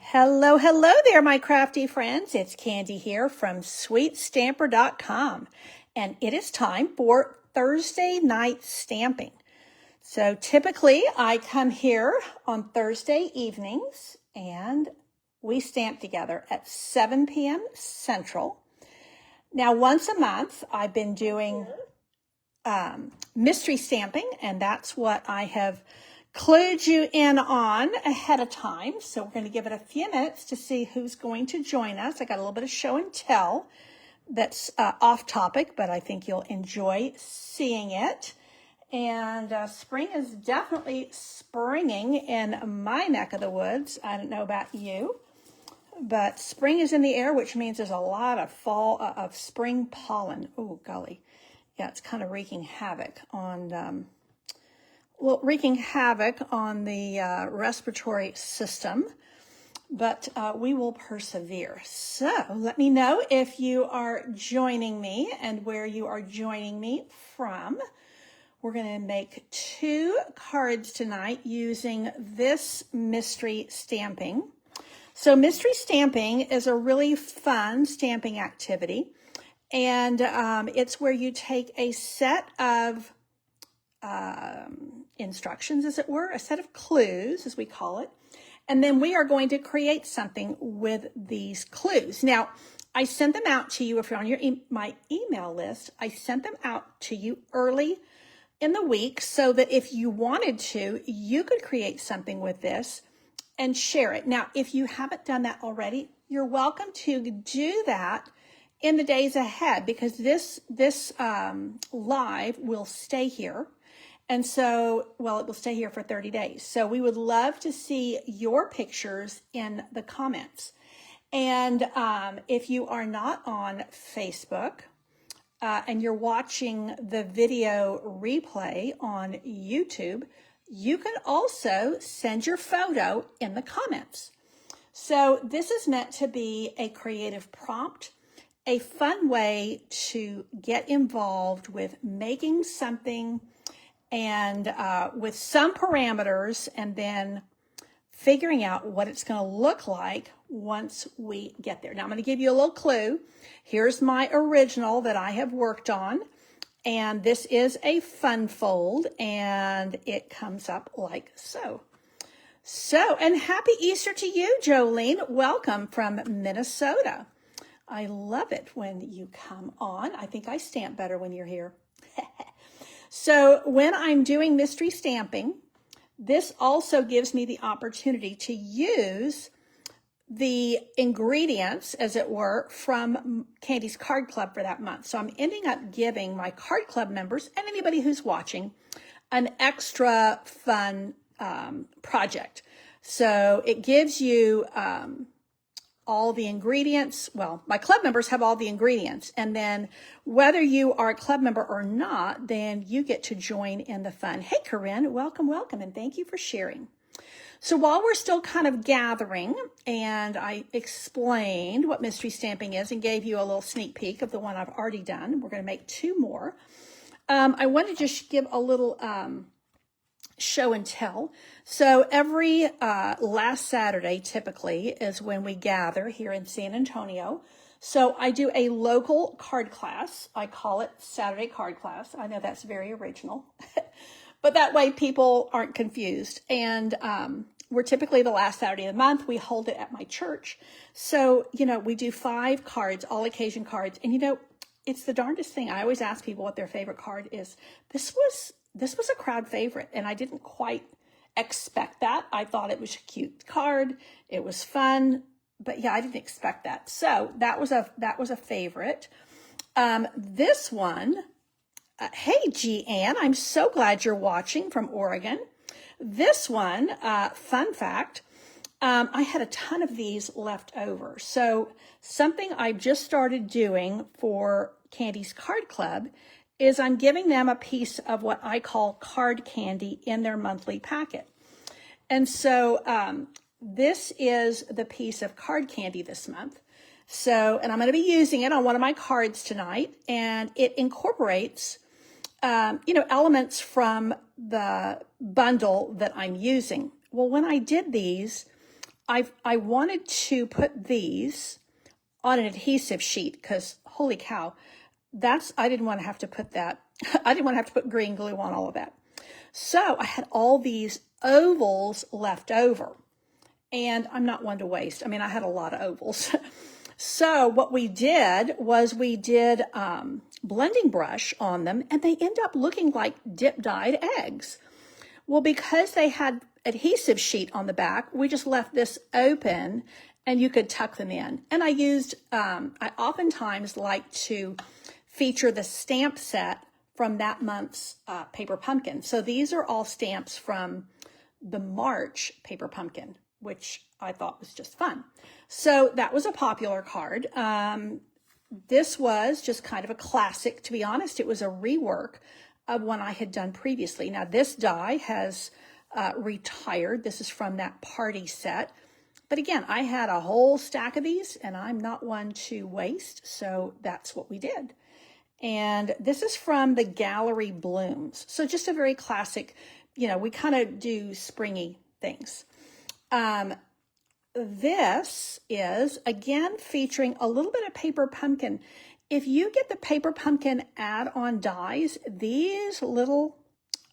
Hello, hello there, my crafty friends. It's Candy here from sweetstamper.com, and it is time for Thursday night stamping. So typically I come here on Thursday evenings and we stamp together at 7 p.m. Central. Now, once a month, I've been doing mystery stamping, and that's what I have clued you in on ahead of time. So we're going to give it a few minutes to see who's going to join us. I got a little bit of show and tell that's off topic, but I think you'll enjoy seeing it. And spring is definitely springing in my neck of the woods. I don't know about you, but spring is in the air, which means there's a lot of spring pollen. Oh, golly. Yeah, it's kind of wreaking havoc on the respiratory system, but we will persevere. So let me know if you are joining me and where you are joining me from. We're going to make 2 cards tonight using this mystery stamping. So mystery stamping is a really fun stamping activity, and it's where you take a set of instructions, as it were, a set of clues, as we call it, and then we are going to create something with these clues. Now, I sent them out to you. If you're on my email list, I sent them out to you early in the week so that if you wanted to, you could create something with this and share it. Now, if you haven't done that already, you're welcome to do that in the days ahead, because this live will stay here. And so, well, it will stay here for 30 days. So we would love to see your pictures in the comments. And if you are not on Facebook and you're watching the video replay on YouTube, you can also send your photo in the comments. So this is meant to be a creative prompt, a fun way to get involved with making something and with some parameters, and then figuring out what it's going to look like once we get there. Now, I'm going to give you a little clue. Here's my original that I have worked on, and this is a fun fold, and it comes up like so. So, and happy Easter to you, Jolene. Welcome from Minnesota. I love it when you come on. I think I stamp better when you're here. So when I'm doing mystery stamping, this also gives me the opportunity to use the ingredients, as it were, from Candy's Card Club for that month. So I'm ending up giving my Card Club members and anybody who's watching an extra fun project. So it gives you all the ingredients. Well, my club members have all the ingredients, and then whether you are a club member or not, then you get to join in the fun. Hey, Corinne, welcome, and thank you for sharing. So while we're still kind of gathering, and I explained what mystery stamping is and gave you a little sneak peek of the one I've already done, we're going to make 2 more. I want to just give a little show and tell. So every last Saturday typically is when we gather here in San Antonio. So I do a local card class. I call it Saturday Card Class. I know that's very original, but that way people aren't confused. And we're typically the last Saturday of the month. We hold it at my church. So, we do 5 cards, all occasion cards. And, it's the darndest thing. I always ask people what their favorite card is. This was a crowd favorite, and I didn't quite expect that. I thought it was a cute card. It was fun, but yeah, I didn't expect that. So that was a favorite. This one, hey, G. Ann, I'm so glad you're watching from Oregon. This one, fun fact, I had a ton of these left over. So something I've just started doing for Candy's Card Club is I'm giving them a piece of what I call card candy in their monthly packet. And so this is the piece of card candy this month. So, and I'm going to be using it on one of my cards tonight, and it incorporates, elements from the bundle that I'm using. Well, when I did these, I wanted to put these on an adhesive sheet because holy cow, I didn't want to have to put that. I didn't want to have to put green glue on all of that. So I had all these ovals left over, and I'm not one to waste. I mean, I had a lot of ovals. So what we did was we did blending brush on them, and they end up looking like dip-dyed eggs. Well, because they had adhesive sheet on the back, we just left this open and you could tuck them in. And I used, I oftentimes like to feature the stamp set from that month's Paper Pumpkin. So these are all stamps from the March Paper Pumpkin, which I thought was just fun. So that was a popular card. This was just kind of a classic, to be honest. It was a rework of one I had done previously. Now this die has retired. This is from that party set. But again, I had a whole stack of these and I'm not one to waste. So that's what we did. And this is from the Gallery Blooms. So just a very classic, you know, we kind of do springy things. This is, again, featuring a little bit of Paper Pumpkin. If you get the Paper Pumpkin add-on dies, these little,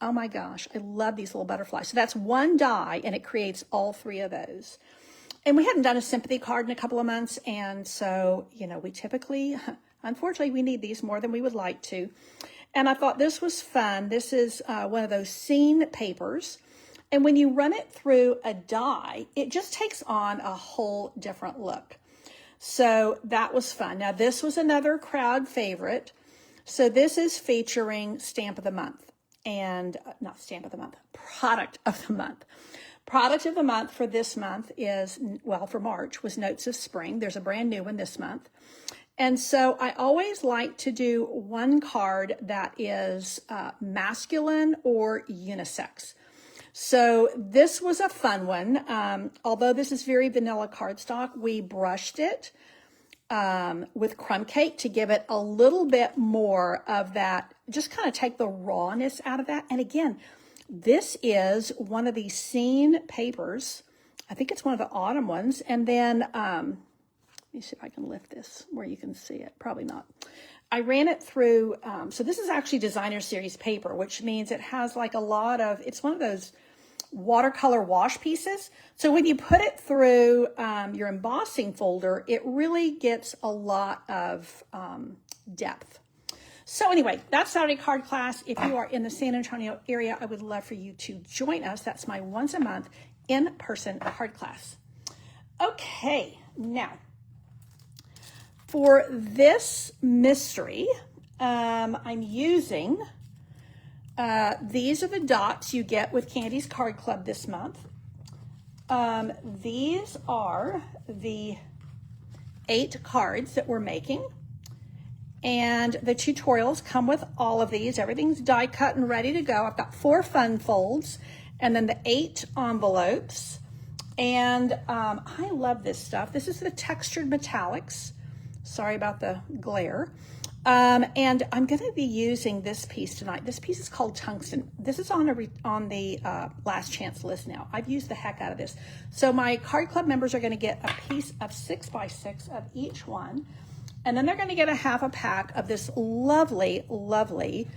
oh my gosh, I love these little butterflies. So that's one die, and it creates all three of those. And we hadn't done a sympathy card in a couple of months, and so, you know, we typically, unfortunately, we need these more than we would like to. And I thought this was fun. This is one of those scene papers. And when you run it through a die, it just takes on a whole different look. So that was fun. Now, this was another crowd favorite. So this is featuring Stamp of the Month. And not Stamp of the Month, Product of the Month. Product of the Month for this month is, well, for March, was Notes of Spring. There's a brand new one this month. And so I always like to do one card that is masculine or unisex. So this was a fun one. Although this is very vanilla cardstock, we brushed it with crumb cake to give it a little bit more of that, just kind of take the rawness out of that. And again, this is one of these scene papers. I think it's one of the autumn ones. And then, let me see if I can lift this where you can see it. Probably not. I ran it through, so this is actually designer series paper, which means it has like a lot of, it's one of those watercolor wash pieces. So when you put it through your embossing folder, it really gets a lot of depth. So anyway, that's Saturday card class. If you are in the San Antonio area, I would love for you to join us. That's my once a month in-person card class. Okay, now, for this mystery, I'm using, these are the dots you get with Candy's Card Club this month. These are the 8 cards that we're making. And the tutorials come with all of these. Everything's die cut and ready to go. I've got 4 fun folds and then the 8 envelopes. And I love this stuff. This is the textured metallics. Sorry about the glare. And I'm going to be using this piece tonight. This piece is called Tungsten. This is on the last chance list now. I've used the heck out of this. So my card club members are going to get a piece of 6x6 of each one. And then they're going to get a half a pack of this lovely, lovely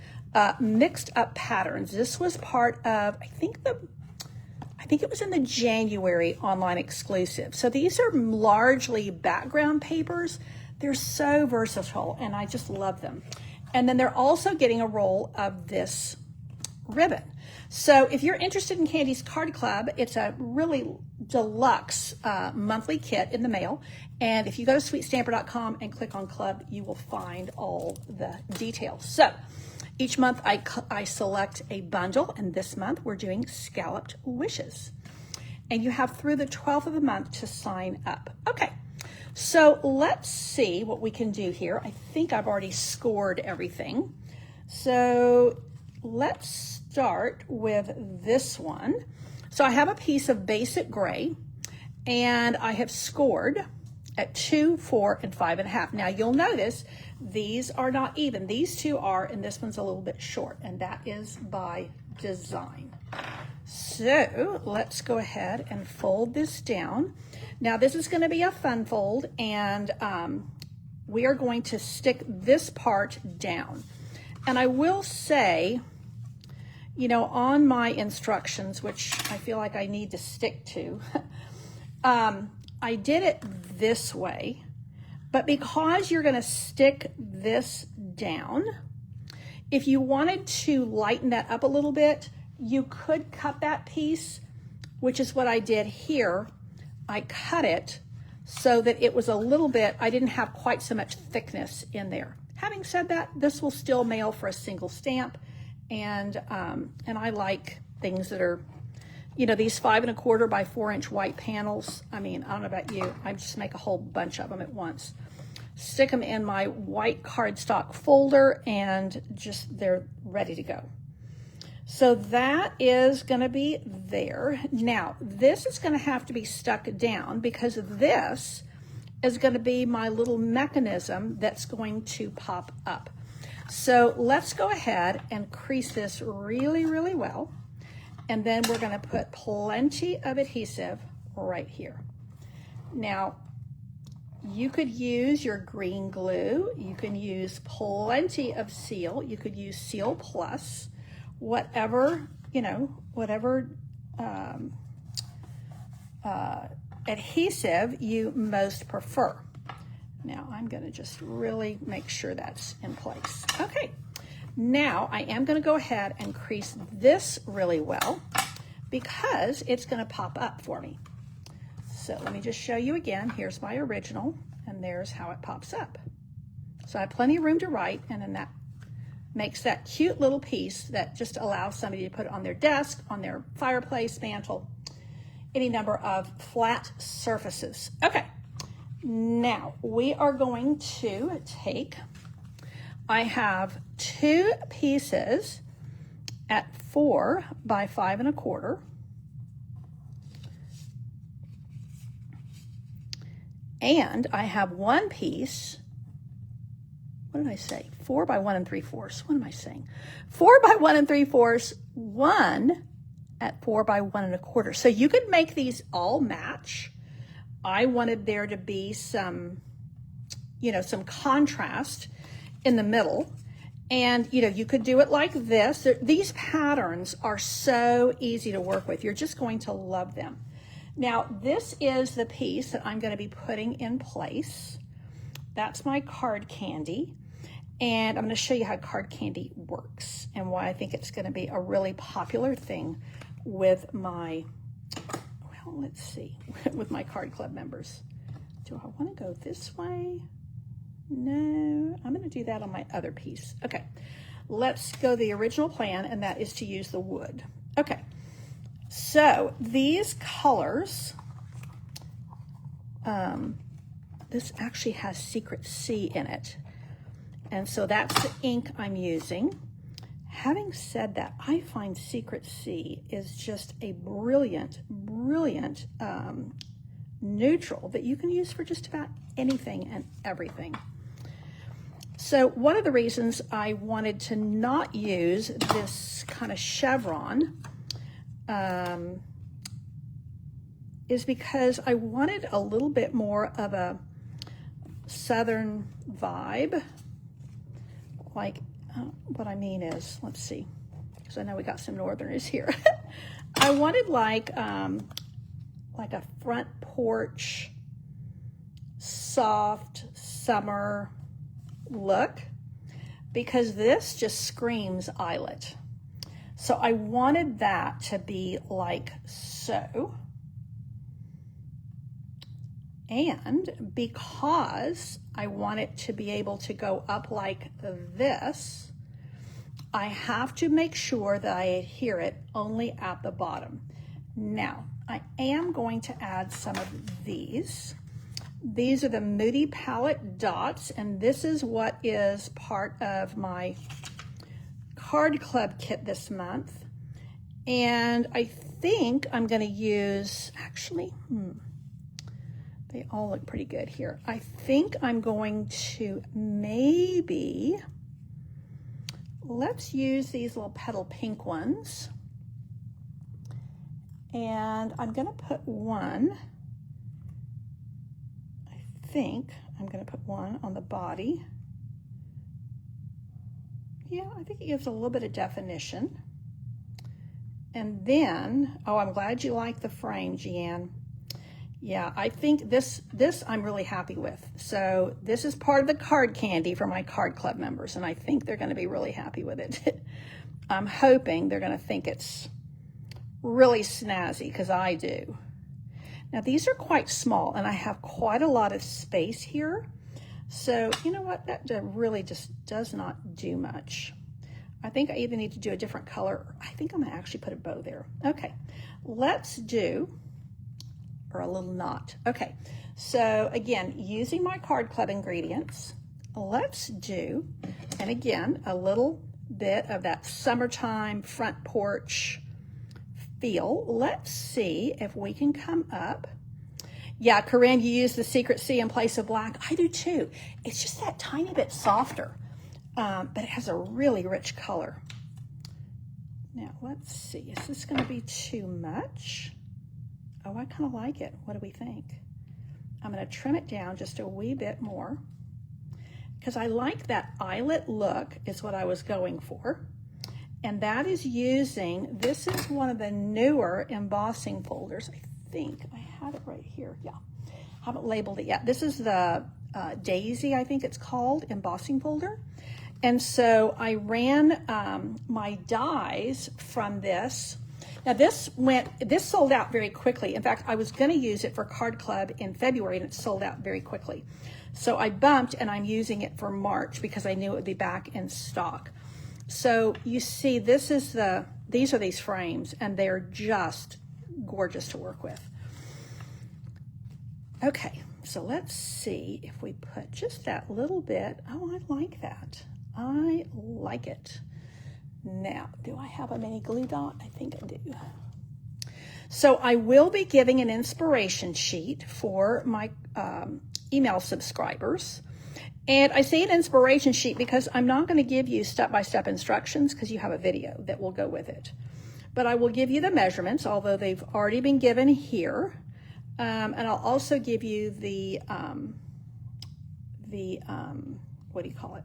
mixed up patterns. This was part of, I think it was in the January online exclusive. So these are largely background papers. They're so versatile and I just love them. And then they're also getting a roll of this ribbon. So if you're interested in Candy's Card Club, it's a really deluxe monthly kit in the mail. And if you go to sweetstamper.com and click on club, you will find all the details. So each month I select a bundle, and this month we're doing Scalloped Wishes. And you have through the 12th of the month to sign up. Okay, so let's see what we can do here. I think I've already scored everything. So let's start with this one. So I have a piece of basic gray, and I have scored at 2, 4, and 5.5. Now you'll notice these are not even. These two are, and this one's a little bit short, and that is by design. So let's go ahead and fold this down. Now this is going to be a fun fold, and we are going to stick this part down. And I will say, you know, on my instructions, which I feel like I need to stick to, I did it this way, but because you're going to stick this down, if you wanted to lighten that up a little bit, you could cut that piece, which is what I did here. I cut it so that it was a little bit, I didn't have quite so much thickness in there. Having said that, this will still mail for a single stamp, and I like things that are, you know, these 5 1/4 by 4 inch white panels. I mean, I don't know about you, I just make a whole bunch of them at once. Stick them in my white cardstock folder, and just they're ready to go. So that is going to be there. Now, this is going to have to be stuck down because this is going to be my little mechanism that's going to pop up. So let's go ahead and crease this really, really well. And then we're going to put plenty of adhesive right here. Now, you could use your green glue. You can use plenty of Seal. You could use Seal Plus. Whatever, you know, whatever adhesive you most prefer. Now I'm going to just really make sure that's in place. Okay, now I am going to go ahead and crease this really well because it's going to pop up for me. So let me just show you again. Here's my original, and there's how it pops up. So I have plenty of room to write, and then that makes that cute little piece that just allows somebody to put it on their desk, on their fireplace, mantle, any number of flat surfaces. Okay, now we are going to take, I have 2 pieces at 4 by 5 1/4. And I have 1 piece, what did I say? 4 by 1 3/4. What am I saying? 4 by 1 3/4, 1 at 4 by 1 1/4. So you could make these all match. I wanted there to be some, you know, some contrast in the middle. And, you know, you could do it like this. These patterns are so easy to work with. You're just going to love them. Now, this is the piece that I'm going to be putting in place. That's my card candy. And I'm going to show you how card candy works and why I think it's going to be a really popular thing with my, well, let's see, with my card club members. Do I want to go this way? No, I'm going to do that on my other piece. Okay, let's go the original plan, and that is to use the wood. Okay, so these colors, this actually has Secret C in it. And so that's the ink I'm using. Having said that, I find Secret C is just a brilliant, brilliant neutral that you can use for just about anything and everything. So one of the reasons I wanted to not use this kind of chevron is because I wanted a little bit more of a southern vibe. Like, what I mean is, let's see, because I know we got some northerners here. I wanted like a front porch, soft summer look, because this just screams eyelet. So I wanted that to be like so. And because I want it to be able to go up like this, I have to make sure that I adhere it only at the bottom. Now, I am going to add some of these. These are the Moody Palette Dots, and this is what is part of my card club kit this month. And I think I'm going to use, actually, they all look pretty good here. I think I'm going to maybe, let's use these little petal pink ones. And I'm going to put one, I think I'm going to put one on the body. Yeah, I think it gives a little bit of definition. And then, oh, I'm glad you like the frame, Jeanne. Yeah, I think this I'm really happy with. So this is part of the card candy for my card club members, and I think they're going to be really happy with it. I'm hoping they're going to think it's really snazzy, because I do. Now these are quite small, and I have quite a lot of space here. So you know what, that really just does not do much. I think I even need to do a different color. I think I'm gonna actually put a bow there. Okay, let's do, or a little knot. Okay, so again, using my card club ingredients, let's do, and again, a little bit of that summertime front porch feel. Let's see if we can come up. Yeah, Corinne, you use the Secret C in place of black. I do too. It's just that tiny bit softer, but it has a really rich color. Now, let's see. Is this going to be too much? Oh, I kind of like it. What do we think? I'm going to trim it down just a wee bit more, because I like that eyelet look is what I was going for. And that is using, this is one of the newer embossing folders. I think I have it right here. Yeah, haven't labeled it yet. This is the Daisy, I think it's called, embossing folder. And so I ran my dies from this. Now this sold out very quickly. In fact, I was going to use it for Card Club in February, and it sold out very quickly. So I bumped, and I'm using it for March because I knew it would be back in stock. So you see, these are these frames, and they're just gorgeous to work with. Okay, so let's see if we put just that little bit. Oh, I like that. I like it. Now, do I have a mini glue dot? I think I do. So I will be giving an inspiration sheet for my email subscribers. And I say an inspiration sheet because I'm not going to give you step-by-step instructions, because you have a video that will go with it. But I will give you the measurements, although they've already been given here. And I'll also give you the what do you call it?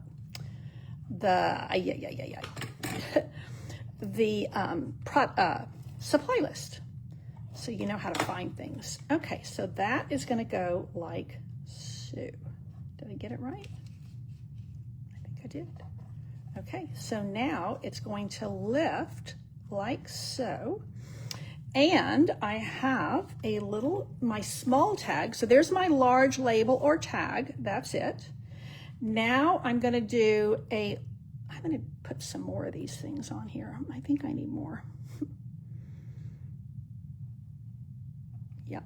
The supply list, so you know how to find things. Okay, so that is going to go like so. Did I get it right? I think I did. Okay, so now it's going to lift like so. And I have my small tag. So there's my large label or tag. That's it. Now I'm going to I'm going to put some more of these things on here. I think I need more. Yep.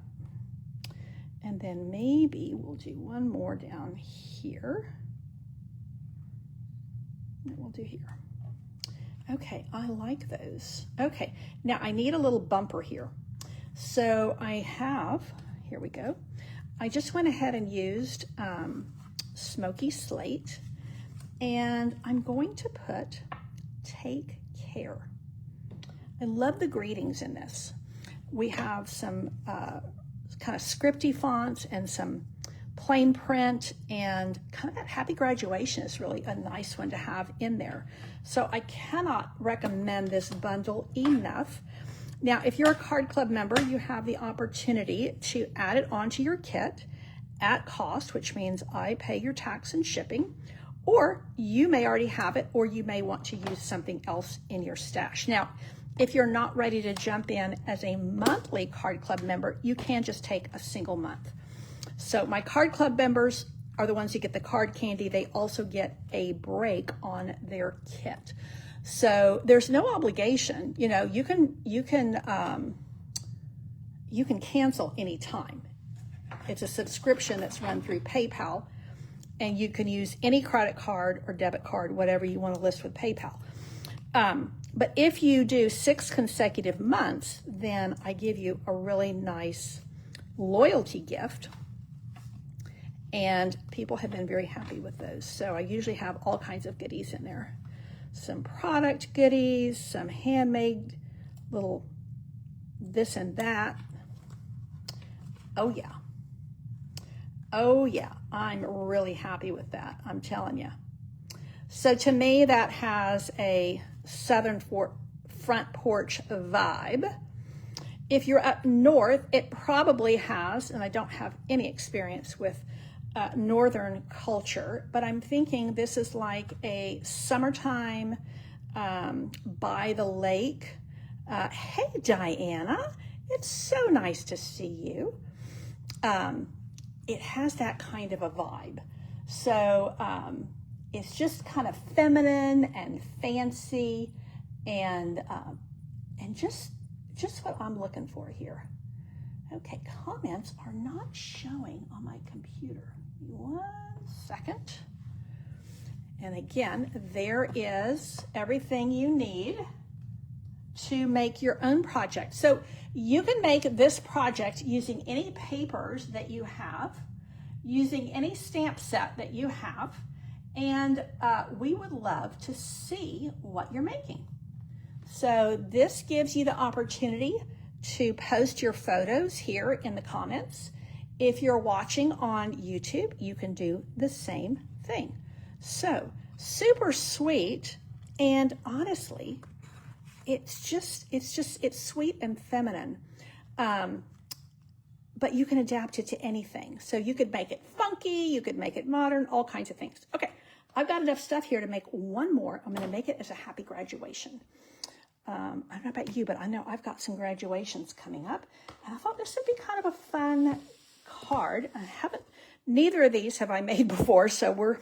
And then maybe we'll do one more down here. That we'll do here. Okay, I like those. Okay, now I need a little bumper here. So I have, here we go. I just went ahead and used Smoky Slate, and I'm going to put Take Care. I love the greetings in this. We have some kind of scripty fonts and some plain print, and kind of that happy graduation is really a nice one to have in there. So I cannot recommend this bundle enough. Now, if you're a Card Club member, you have the opportunity to add it onto your kit at cost, which means I pay your tax and shipping, or you may already have it, or you may want to use something else in your stash. Now, if you're not ready to jump in as a monthly Card Club member, you can just take a single month. So my Card Club members are the ones who get the card candy. They also get a break on their kit. So there's no obligation. You know, you can cancel anytime. It's a subscription that's run through PayPal, and you can use any credit card or debit card, whatever you want to list with PayPal. But if you do 6 consecutive months, then I give you a really nice loyalty gift. And people have been very happy with those. So I usually have all kinds of goodies in there. Some product goodies, some handmade little this and that. Oh yeah. Oh yeah, I'm really happy with that, I'm telling you. So to me, that has a southern front porch vibe. If you're up north, it probably has, and I don't have any experience with northern culture, but I'm thinking this is like a summertime by the lake. Hey, Diana, it's so nice to see you. It has that kind of a vibe. So it's just kind of feminine and fancy and just what I'm looking for here. Okay, comments are not showing on my computer. 1 second. And again, there is everything you need to make your own project. So you can make this project using any papers that you have, using any stamp set that you have, and we would love to see what you're making. So this gives you the opportunity to post your photos here in the comments. If you're watching on YouTube, you can do the same thing. So super sweet, and honestly, it's sweet and feminine. But you can adapt it to anything. So you could make it funky, you could make it modern, all kinds of things. Okay, I've got enough stuff here to make one more. I'm gonna make it as a happy graduation. I don't know about you, but I know I've got some graduations coming up, and I thought this would be kind of a fun card. Neither of these have I made before, so we're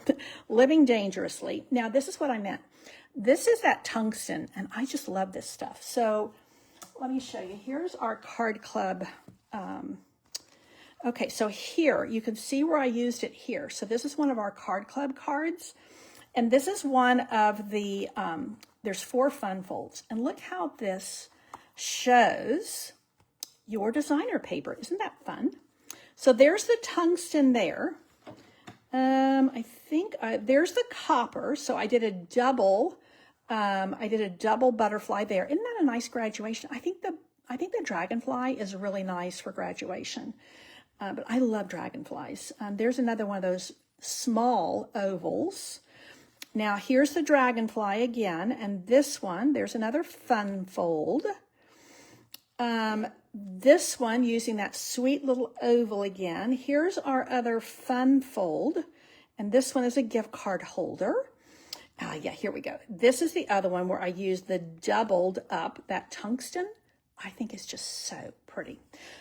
living dangerously. Now, this is what I meant. This is that tungsten, and I just love this stuff. So let me show you. Here's our card club. Okay, so here, you can see where I used it here. So this is one of our card club cards, and this is one of the, there's 4 fun folds. And look how this shows your designer paper. Isn't that fun? So there's the tungsten there. I think there's the copper. So I did a double butterfly there. Isn't that a nice graduation? I think the dragonfly is really nice for graduation. But I love dragonflies. There's another one of those small ovals. Now here's the dragonfly again, and this one, there's another fun fold. This one using that sweet little oval again. Here's our other fun fold, and this one is a gift card holder. Yeah, here we go. This is the other one where I used the doubled up, that tungsten. I think it's just so pretty.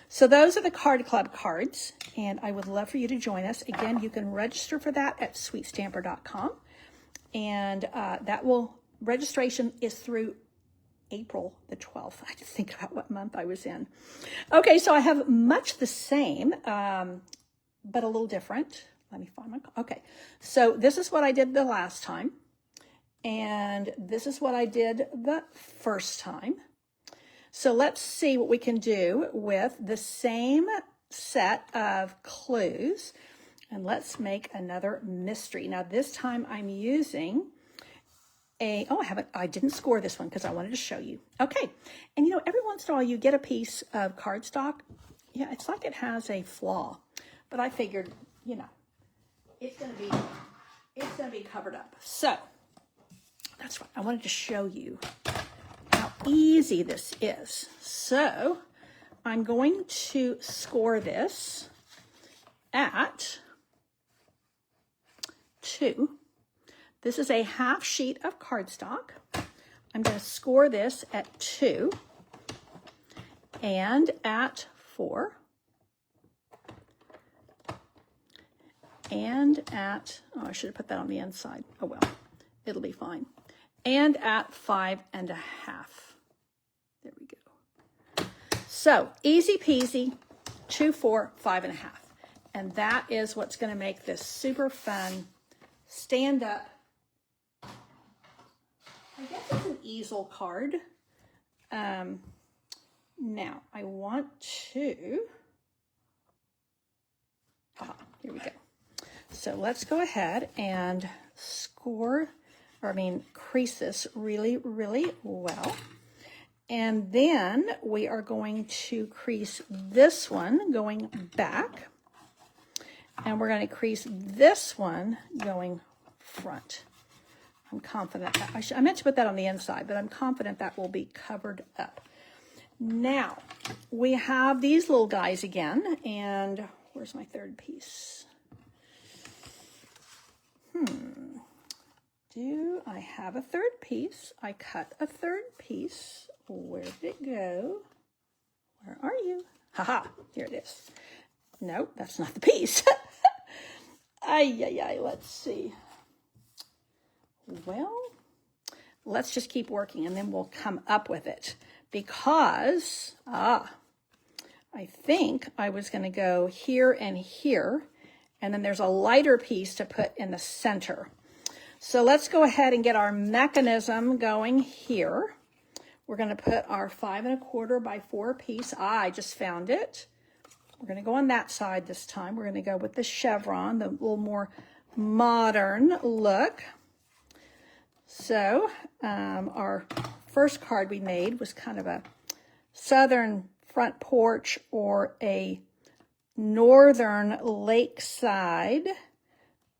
So those are the Card Club cards, and I would love for you to join us. Again, you can register for that at sweetstamper.com, and registration is through April the 12th. I had to think about what month I was in. Okay, so I have much the same, but a little different. Let me find okay. So this is what I did the last time, and this is what I did the first time. So let's see what we can do with the same set of clues, and let's make another mystery. Now this time I'm using I didn't score this one because I wanted to show you. Okay, and every once in a while you get a piece of cardstock. Yeah, it's like it has a flaw, but I figured, it's gonna be covered up. So that's right. I wanted to show you how easy this is. So I'm going to score this at 2. This is a half sheet of cardstock. I'm going to score this at 2 and at 4 and at, I should have put that on the inside. Oh well, it'll be fine. And at 5 1/2. There we go. So easy peasy, 2, 4, 5 1/2. And that is what's going to make this super fun stand up. I guess it's an easel card. Now I want to, here we go. So let's go ahead and crease this really, really well. And then we are going to crease this one going back. And we're going to crease this one going front. I'm confident that I meant to put that on the inside, but I'm confident that will be covered up. Now, we have these little guys again, and where's my third piece? Do I have a third piece? I cut a third piece. Where did it go? Where are you? Haha, here it is. Nope, that's not the piece. Ay, let's see. Well, let's just keep working and then we'll come up with it. Because, I think I was going to go here and here, and then there's a lighter piece to put in the center. So let's go ahead and get our mechanism going here. We're going to put our 5 1/4 by 4 piece. I just found it. We're going to go on that side this time. We're going to go with the chevron, the little more modern look. So our first card we made was kind of a southern front porch or a northern lakeside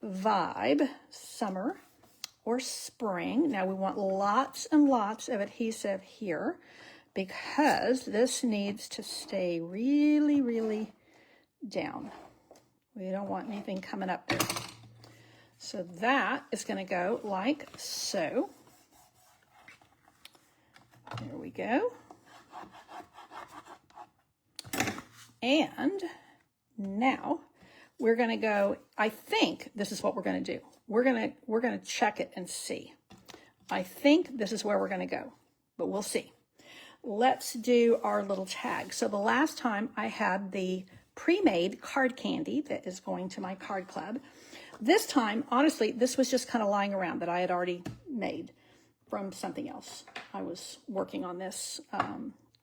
vibe, summer or spring. Now we want lots and lots of adhesive here because this needs to stay really, really down. We don't want anything coming up there. So that is going to go like so. There we go. And now we're going to go, I think this is what we're going to do. We're going to check it and see. I think this is where we're going to go, but we'll see. Let's do our little tag. So the last time I had the pre-made card candy that is going to my card club. This time, honestly, this was just kind of lying around that I had already made from something else. I was working on this,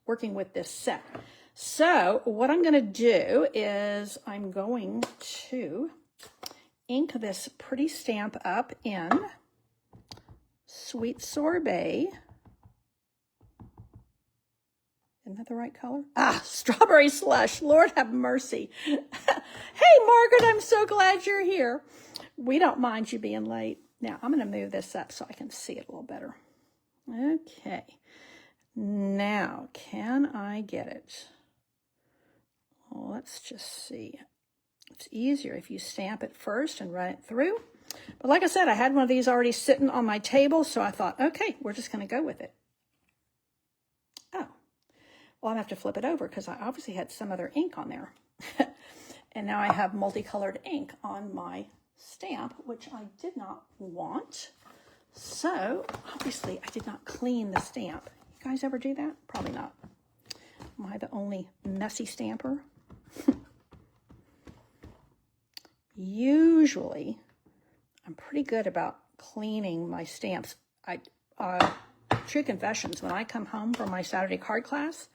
working with this set. So what I'm going to do is I'm going to ink this pretty stamp up in Sweet Sorbet. Isn't that the right color? Strawberry Slush. Lord have mercy. Hey, Margaret, I'm so glad you're here. We don't mind you being late. Now, I'm going to move this up so I can see it a little better. Okay. Now, can I get it? Well, let's just see. It's easier if you stamp it first and run it through. But like I said, I had one of these already sitting on my table, so I thought, okay, we're just going to go with it. Oh, well, I have to flip it over because I obviously had some other ink on there. And now I have multicolored ink on my stamp, which I did not want. So, obviously, I did not clean the stamp. You guys ever do that? Probably not. Am I the only messy stamper? Usually, I'm pretty good about cleaning my stamps. True confessions, when I come home from my Saturday card class,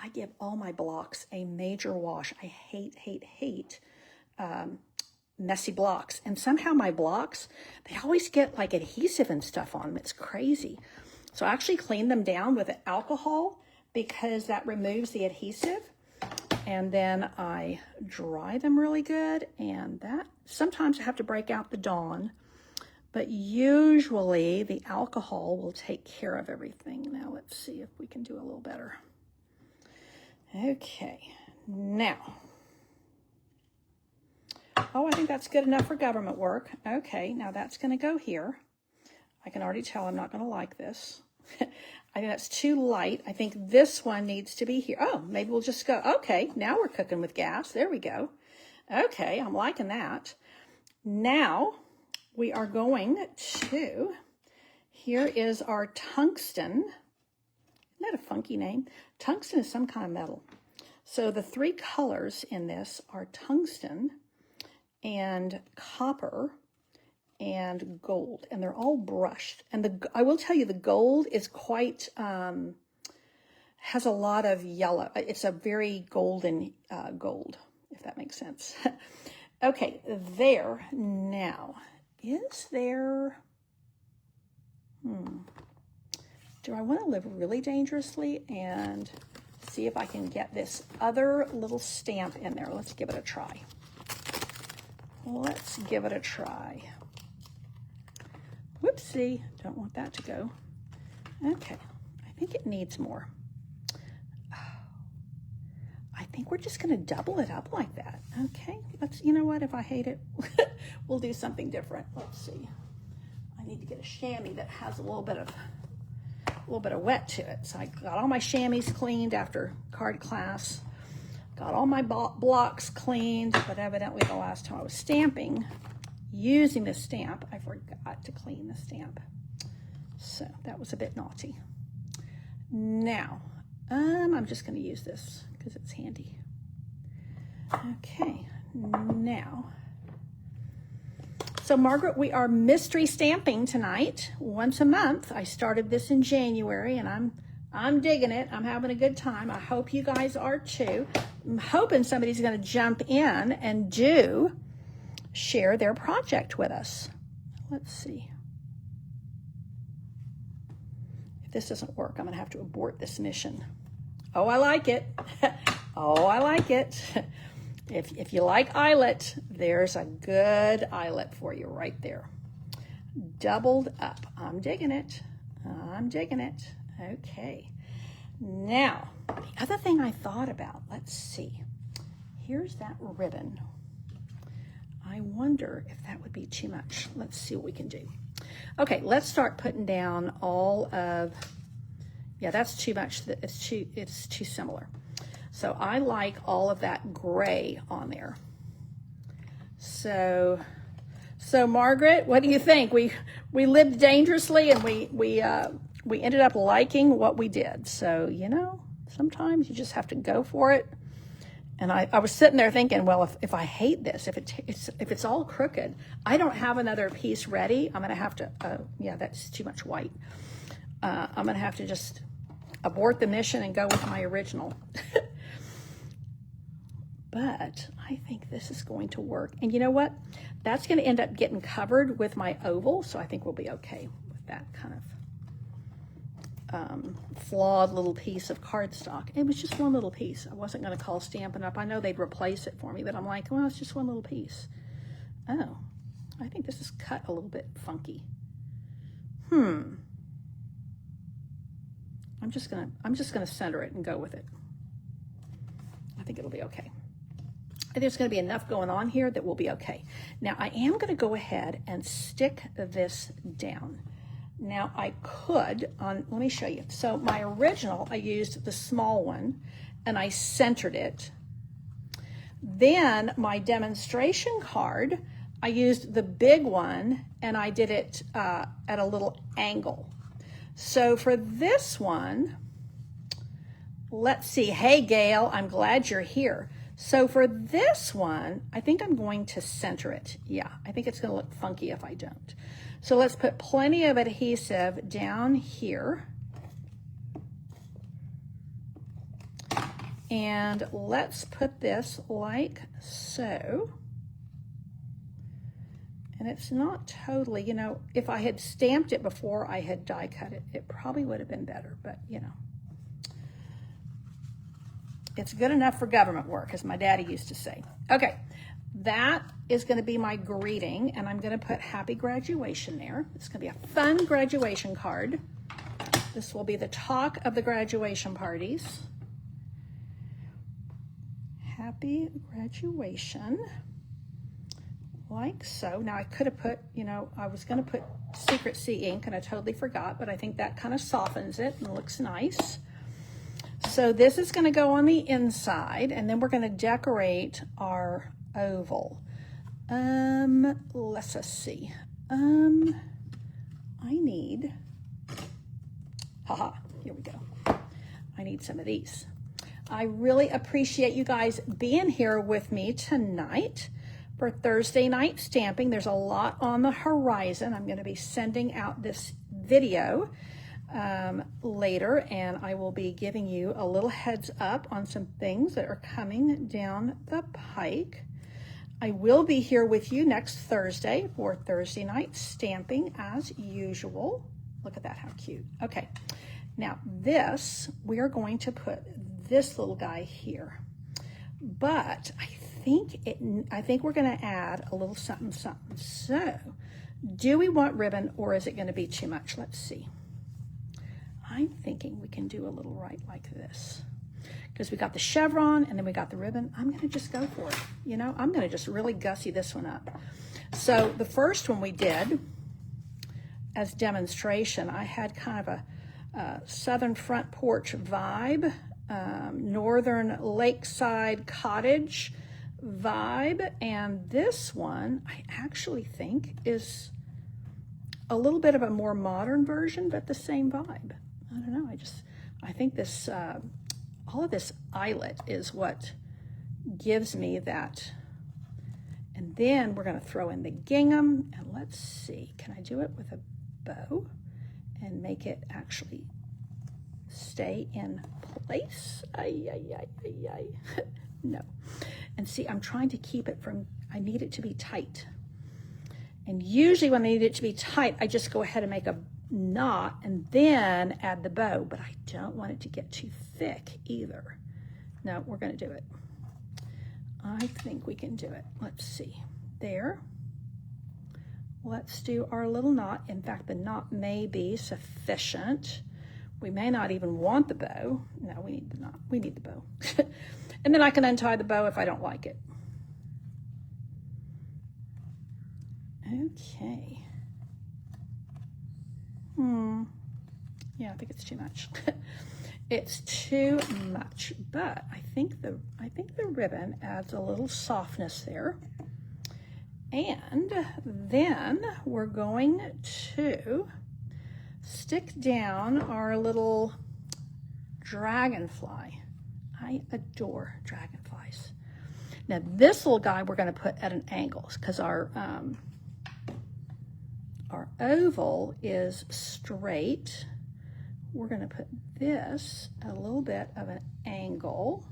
I give all my blocks a major wash. I hate messy blocks. And somehow my blocks, they always get like adhesive and stuff on them. It's crazy. So I actually clean them down with alcohol because that removes the adhesive. And then I dry them really good. And that, sometimes I have to break out the Dawn. But usually the alcohol will take care of everything. Now let's see if we can do a little better. Okay, now. Oh, I think that's good enough for government work. Okay, now that's going to go here. I can already tell I'm not going to like this. I think that's too light. I think this one needs to be here. Oh, maybe we'll just go. Okay, now we're cooking with gas. There we go. Okay, I'm liking that. Now we are going to, here is our tungsten. Isn't that a funky name? Tungsten is some kind of metal. So the three colors in this are tungsten and copper and gold, and they're all brushed. And I will tell you, the gold is quite, has a lot of yellow. It's a very golden gold, if that makes sense. Okay, there. Now, is there, do I want to live really dangerously and see if I can get this other little stamp in there? Let's give it a try. Let's give it a try. Whoopsie, don't want that to go. Okay, I think it needs more. I think we're just gonna double it up like that. Okay, you know what, if I hate it, we'll do something different. Let's see. I need to get a chamois that has a little bit of wet to it. So I got all my chamois cleaned after card class. Got all my blocks cleaned, but evidently the last time I was stamping, using the stamp, I forgot to clean the stamp. So that was a bit naughty. Now, I'm just going to use this because it's handy. Okay, now, so Margaret, we are mystery stamping tonight, once a month. I started this in January, and I'm digging it. I'm having a good time. I hope you guys are too. I'm hoping somebody's going to jump in and share their project with us. Let's see. If this doesn't work, I'm going to have to abort this mission. Oh, I like it. Oh, I like it. If you like eyelet, there's a good eyelet for you right there. Doubled up. I'm digging it. I'm digging it. Okay. Now, the other thing I thought about, let's see. Here's that ribbon. I wonder if that would be too much. Let's see what we can do. Okay, let's start putting down all of, yeah, that's too much. It's too similar. So I like all of that gray on there. So Margaret, what do you think? We lived dangerously, and we ended up liking what we did. So, you know, sometimes you just have to go for it. And I was sitting there thinking, well, if I hate this, if it's all crooked, I don't have another piece ready. I'm going to have to, yeah, that's too much white. I'm going to have to just abort the mission and go with my original. But I think this is going to work. And you know what? That's going to end up getting covered with my oval, so I think we'll be okay with that kind of flawed little piece of cardstock. It was just one little piece. I wasn't going to call Stampin' Up. I know they'd replace it for me, but I'm like, well, it's just one little piece. Oh, I think this is cut a little bit funky. I'm just gonna center it and go with it. I think it'll be okay. I think there's going to be enough going on here that we'll be okay. Now, I am going to go ahead and stick this down. Now, I could, let me show you. So my original, I used the small one, and I centered it. Then my demonstration card, I used the big one, and I did it at a little angle. So for this one, let's see. Hey, Gail, I'm glad you're here. So for this one, I think I'm going to center it. Yeah, I think it's going to look funky if I don't. So let's put plenty of adhesive down here. And let's put this like so. And it's not totally, you know, if I had stamped it before I had die cut it, it probably would have been better, but you know. It's good enough for government work, as my daddy used to say. Okay, that is going to be my greeting, and I'm going to put happy graduation there. It's going to be a fun graduation card. This will be the talk of the graduation parties. Happy graduation, like so. Now I could have put, you know, I was going to put Secret Sea ink, and I totally forgot, but I think that kind of softens it and looks nice. So this is going to go on the inside, and then we're going to decorate our oval. Let's see. I need, here we go. I need some of these. I really appreciate you guys being here with me tonight for Thursday night stamping. There's a lot on the horizon. I'm going to be sending out this video later, and I will be giving you a little heads up on some things that are coming down the pike. I will be here with you next Thursday for Thursday night stamping as usual. Look at that, how cute. Okay, Now this, we are going to put this little guy here, but I think we're going to add a little something, something. So do we want ribbon or is it going to be too much? Let's see. I'm thinking we can do a little right like this, because we got the chevron and then we got the ribbon. I'm going to just go for it. You know, I'm going to just really gussy this one up. So the first one we did as demonstration, I had kind of a southern front porch vibe, northern lakeside cottage vibe, and this one I actually think is a little bit of a more modern version, but the same vibe. I don't know, I think this all of this eyelet is what gives me that. And then we're going to throw in the gingham, and let's see, can I do it with a bow and make it actually stay in place? No. And see, I'm trying to keep it from, I need it to be tight. And usually when I need it to be tight, I just go ahead and make a knot and then add the bow, but I don't want it to get too thick either. No, we're going to do it. I think we can do it. Let's see. There. Let's do our little knot. In fact, the knot may be sufficient. We may not even want the bow. No, we need the knot. We need the bow. And then I can untie the bow if I don't like it. Okay. Yeah, I think it's too much. It's too much, but I think the ribbon adds a little softness there. And then we're going to stick down our little dragonfly. I adore dragonflies. Now this little guy we're going to put at an angle because our oval is straight. We're going to put this a little bit of an angle.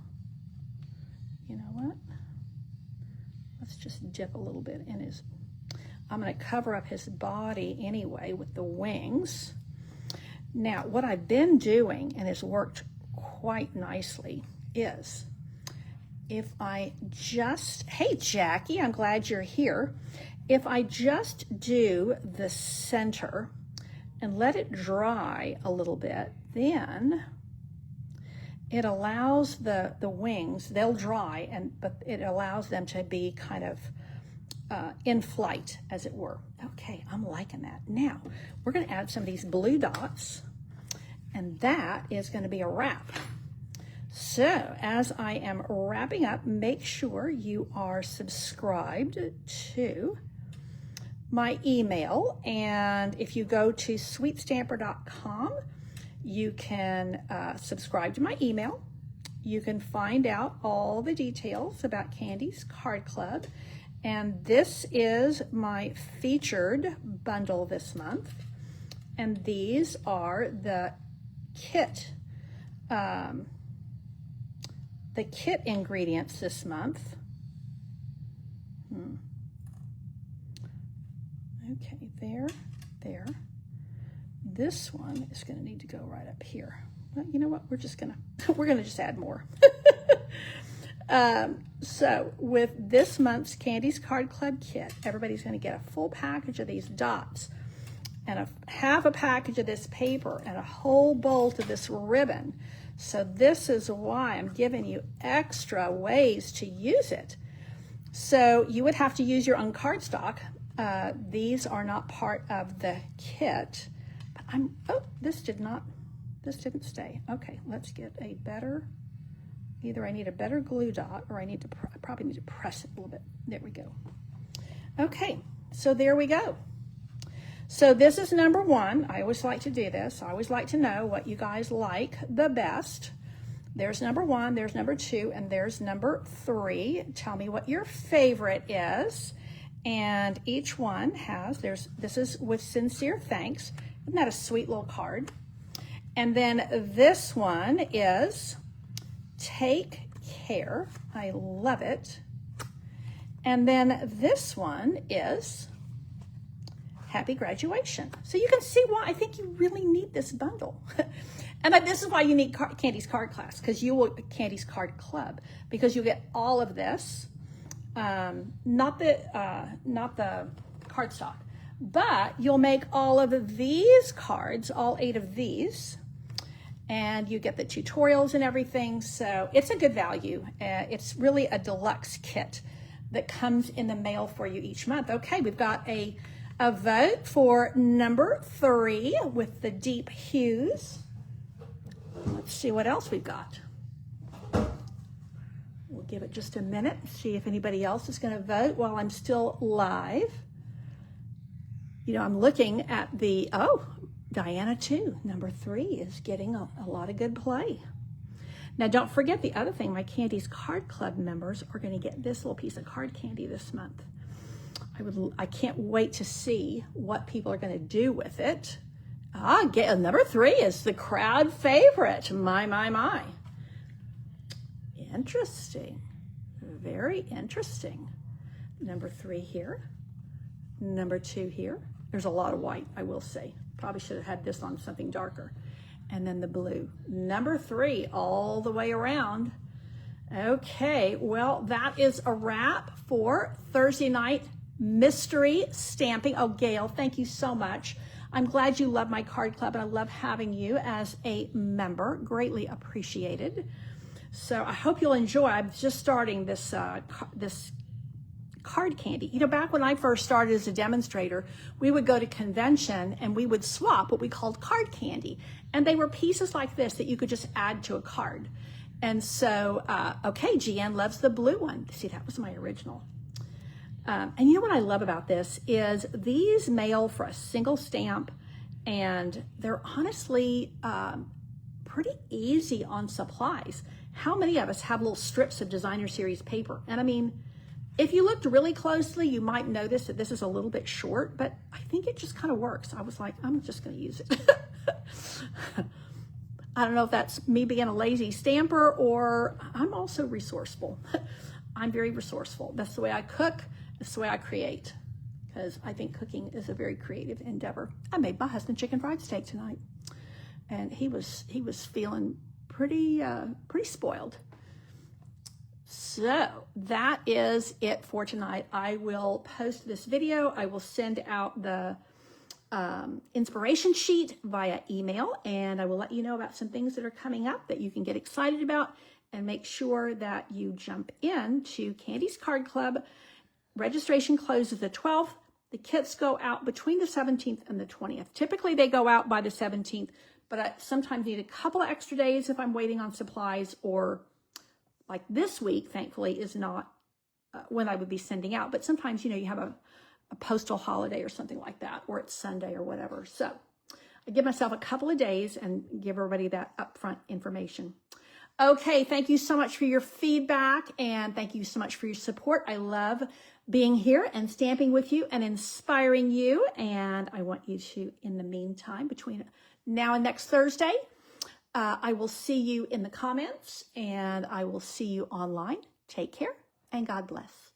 You know what? Let's just dip a little bit in his, I'm going to cover up his body anyway with the wings. Now, what I've been doing, and has worked quite nicely, is if I just, hey Jackie, I'm glad you're here. If I just do the center and let it dry a little bit, then it allows the wings, they'll dry, but it allows them to be kind of in flight, as it were. Okay, I'm liking that. Now, we're going to add some of these blue dots, and that is going to be a wrap. So, as I am wrapping up, make sure you are subscribed to my email, and if you go to sweetstamper.com, you can subscribe to my email. You can find out all the details about Candy's Card Club, and this is my featured bundle this month, and these are the kit ingredients this month. Okay, there. This one is going to need to go right up here. Well, you know what? We're gonna just add more. So with this month's Candy's Card Club kit, everybody's going to get a full package of these dots, and half a package of this paper, and a whole bolt of this ribbon. So this is why I'm giving you extra ways to use it. So you would have to use your own cardstock. These are not part of the kit, but this didn't stay. Okay, let's get a better, either I need a better glue dot or I probably need to press it a little bit. There we go. Okay, so there we go. So this is number one. I always like to do this. I always like to know what you guys like the best. There's number one, there's number two, and there's number three. Tell me what your favorite is. And each one has, this is with sincere thanks. Isn't that a sweet little card? And then this one is take care. I love it. And then this one is happy graduation. So you can see why I think you really need this bundle. And this is why you need Candy's Card Class, because you will, Candy's Card Club, because you get all of this, not the cardstock, but you'll make all of these cards, all 8 of these, and you get the tutorials and everything. So it's a good value. It's really a deluxe kit that comes in the mail for you each month. Okay, we've got a vote for number 3 with the deep hues. Let's see what else we've got. We'll give it just a minute, see if anybody else is going to vote while I'm still live. You know, I'm looking at the, oh, Diana too, number 3 is getting a lot of good play. Now, don't forget the other thing, my Candy's Card Club members are going to get this little piece of card candy this month. I can't wait to see what people are going to do with it. Number 3 is the crowd favorite. My. Interesting. Very interesting. Number 3 here. Number 2 here. There's a lot of white, I will say. Probably should have had this on something darker. And then the blue. Number 3 all the way around. Okay, well, that is a wrap for Thursday night mystery stamping. Oh, Gail, thank you so much. I'm glad you love my card club, and I love having you as a member. Greatly appreciated. So I hope you'll enjoy. I'm just starting this this card candy. You know, back when I first started as a demonstrator, we would go to convention and we would swap what we called card candy. And they were pieces like this that you could just add to a card. And so, okay, GN loves the blue one. See, that was my original. And you know what I love about this is these mail for a single stamp, and they're honestly pretty easy on supplies. How many of us have little strips of designer series paper? And I mean, if you looked really closely, you might notice that this is a little bit short, but I think it just kind of works. I was like, I'm just going to use it. I don't know if that's me being a lazy stamper, or I'm also resourceful. I'm very resourceful. That's the way I cook. That's the way I create, because I think cooking is a very creative endeavor. I made my husband chicken fried steak tonight, and he was feeling pretty spoiled. So that is it for tonight. I will post this video. I will send out the inspiration sheet via email, and I will let you know about some things that are coming up that you can get excited about, and make sure that you jump in to Candy's Card Club. Registration closes the 12th. The kits go out between the 17th and the 20th. Typically they go out by the 17th, but I sometimes need a couple of extra days if I'm waiting on supplies, or like this week, thankfully, is not when I would be sending out. But sometimes, you know, you have a postal holiday or something like that, or it's Sunday or whatever. So I give myself a couple of days and give everybody that upfront information. Okay, thank you so much for your feedback, and thank you so much for your support. I love being here and stamping with you and inspiring you. And I want you to, in the meantime, between now and next Thursday, I will see you in the comments, and I will see you online. Take care, and God bless.